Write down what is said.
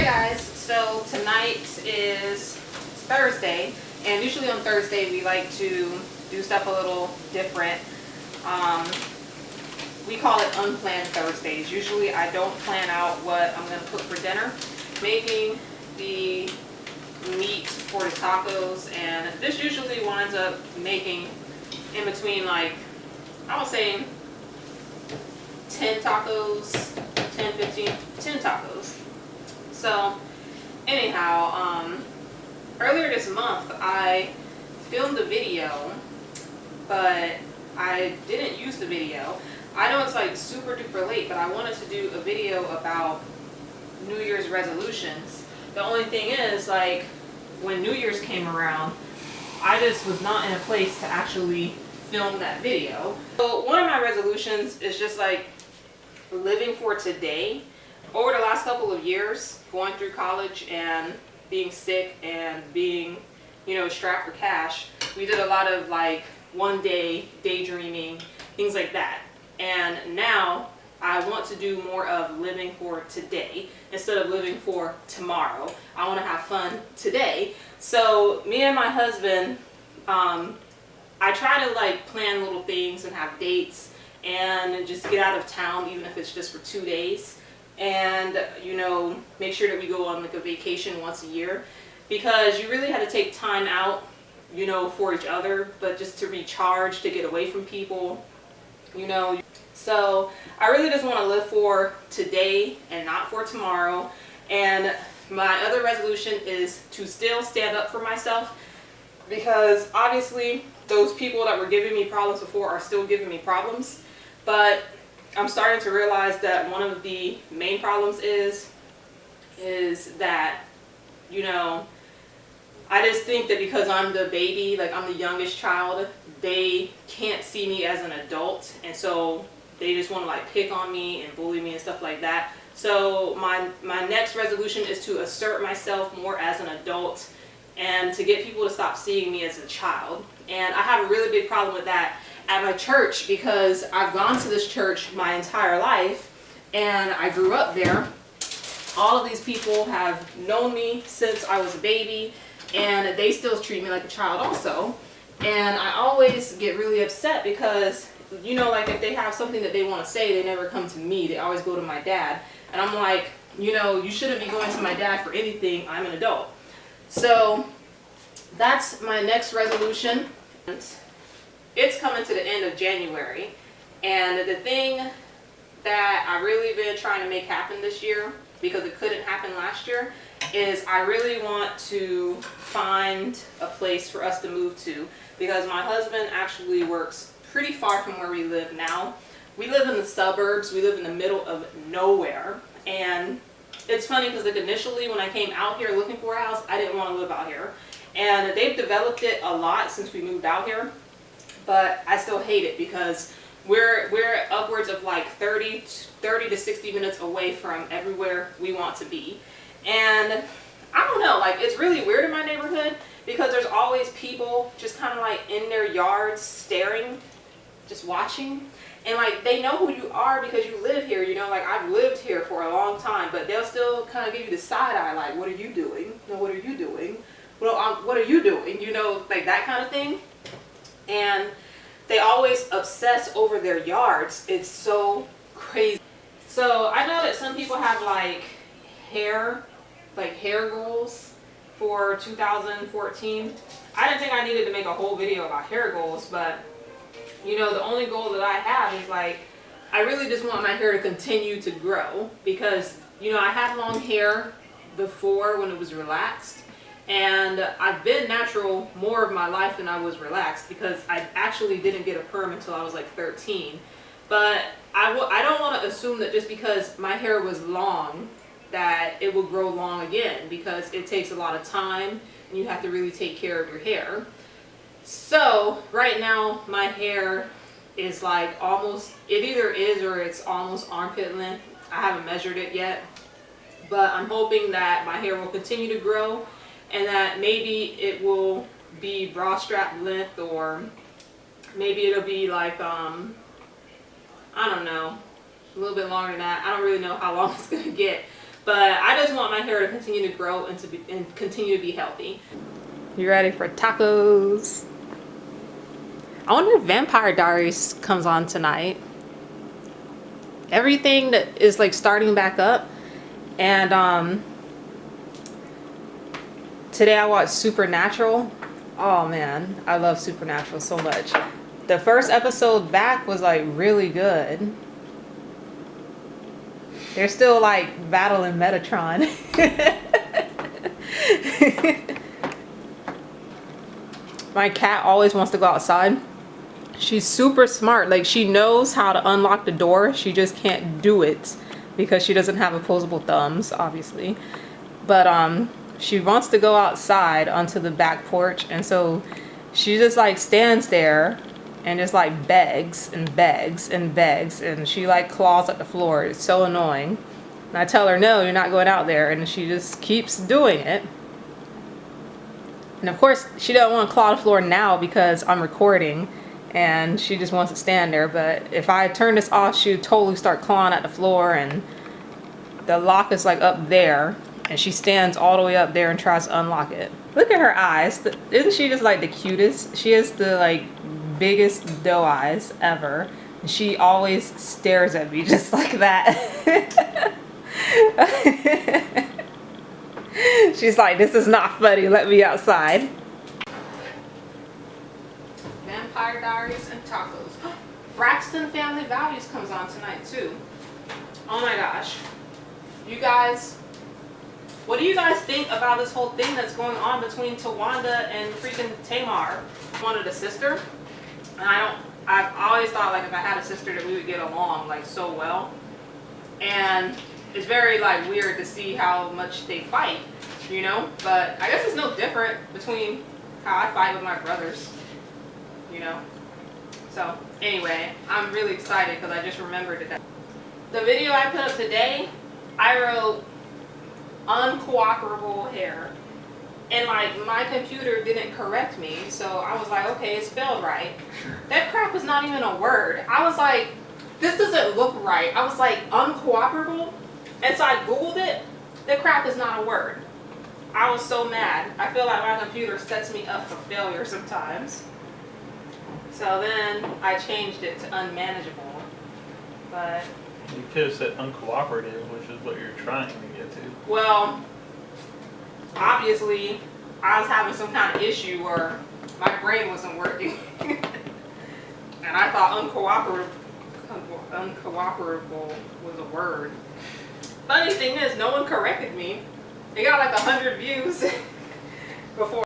guys, so tonight is Thursday, and usually on Thursday we like to do stuff a little different. We call it unplanned Thursdays. Usually I don't plan out what I'm going to cook for dinner. Making the meat for the tacos, and this usually winds up making in between, like, I would say 10 tacos, 10, 15, 10 tacos. So anyhow, earlier this month I filmed a video, but I didn't use the video. I know it's like super duper late, but I wanted to do a video about New Year's resolutions. The only thing is, like, when New Year's came around, I just was not in a place to actually film that video. So one of my resolutions is just like living for today. Over the last couple of years, going through college and being sick and being, strapped for cash, we did a lot of like one day daydreaming, things like that. And now I want to do more of living for today instead of living for tomorrow. I want to have fun today. So me and my husband, I try to like plan little things and have dates and just get out of town, even if it's just for 2 days. And, make sure that we go on like a vacation once a year, because you really have to take time out, for each other, but just to recharge, to get away from people, So I really just want to live for today and not for tomorrow. And my other resolution is to still stand up for myself, because obviously those people that were giving me problems before are still giving me problems. But I'm starting to realize that one of the main problems is that, I just think that because I'm the baby, like I'm the youngest child, they can't see me as an adult, and so they just want to like pick on me and bully me and stuff like that. So my next resolution is to assert myself more as an adult and to get people to stop seeing me as a child. And I have a really big problem with that at my church, because I've gone to this church my entire life and I grew up there. All of these people have known me since I was a baby, and they still treat me like a child also. And I always get really upset because, like if they have something that they want to say, they never come to me. They always go to my dad. And I'm like, you shouldn't be going to my dad for anything. I'm an adult. So that's my next resolution. It's coming to the end of January, and the thing that I really been trying to make happen this year, because it couldn't happen last year, is I really want to find a place for us to move to, because my husband actually works pretty far from where we live now. We live in the suburbs. We live in the middle of nowhere. And it's funny because like initially when I came out here looking for a house, I didn't want to live out here. And they've developed it a lot since we moved out here. But I still hate it because we're upwards of like 30 to 60 minutes away from everywhere we want to be. And I don't know, like it's really weird in my neighborhood because there's always people just kind of like in their yards staring, just watching. And like they know who you are because you live here, like I've lived here for a long time, but they'll still kind of give you the side eye, like, what are you doing? No, what are you doing? Well, what are you doing? Like that kind of thing. And they always obsess over their yards. It's so crazy. So I know that some people have like hair goals for 2014. I didn't think I needed to make a whole video about hair goals, but the only goal that I have is like, I really just want my hair to continue to grow, because, I had long hair before when it was relaxed, and I've been natural more of my life than I was relaxed, because I actually didn't get a perm until I was like 13. But I don't want to assume that just because my hair was long that it will grow long again, because it takes a lot of time and you have to really take care of your hair. So right now my hair is like it either is or it's almost armpit length. I haven't measured it yet, but I'm hoping that my hair will continue to grow and that maybe it will be bra strap length, or maybe it'll be like I don't know, a little bit longer than that. I don't really know how long it's gonna get, But I just want my hair to continue to grow and continue to be healthy. You ready for tacos? I wonder if Vampire Diaries comes on tonight. Everything that is like starting back up, and today I watched Supernatural. Oh man, I love Supernatural so much. The first episode back was like really good. They're still like battling Metatron. My cat always wants to go outside. She's super smart. Like, she knows how to unlock the door. She just can't do it because she doesn't have opposable thumbs, obviously. But she wants to go outside onto the back porch, and so she just like stands there and just like begs and begs and begs, and she like claws at the floor. It's so annoying. And I tell her, no, you're not going out there, and she just keeps doing it. And of course, she doesn't want to claw the floor now because I'm recording, and she just wants to stand there. But if I turn this off, she would totally start clawing at the floor, and the lock is like up there, and she stands all the way up there and tries to unlock it. Look at her eyes. Isn't she just like the cutest? She has the like biggest doe eyes ever. And she always stares at me just like that. She's like, this is not funny, let me outside. Vampire Diaries and tacos. Braxton Family Values comes on tonight too. Oh my gosh. You guys, what do you guys think about this whole thing that's going on between Tawanda and freaking Tamar? Wanted a sister, and I've always thought like if I had a sister that we would get along like so well. And it's very like weird to see how much they fight, you know? But I guess it's no different between how I fight with my brothers, you know? So anyway, I'm really excited because I just remembered that. The video I put up today, I wrote uncooperable hair, and like my computer didn't correct me, so I was like, okay, it's spelled right. That crap was not even a word. I was like, this doesn't look right. I was like, uncooperable, and so I googled it. The crap is not a word. I was so mad. I feel like my computer sets me up for failure sometimes. So then I changed it to unmanageable, but you could have said uncooperative, which is what you're trying to get to. Well, obviously, I was having some kind of issue where my brain wasn't working. And I thought uncooperable was a word. Funny thing is, no one corrected me. It got like 100 views before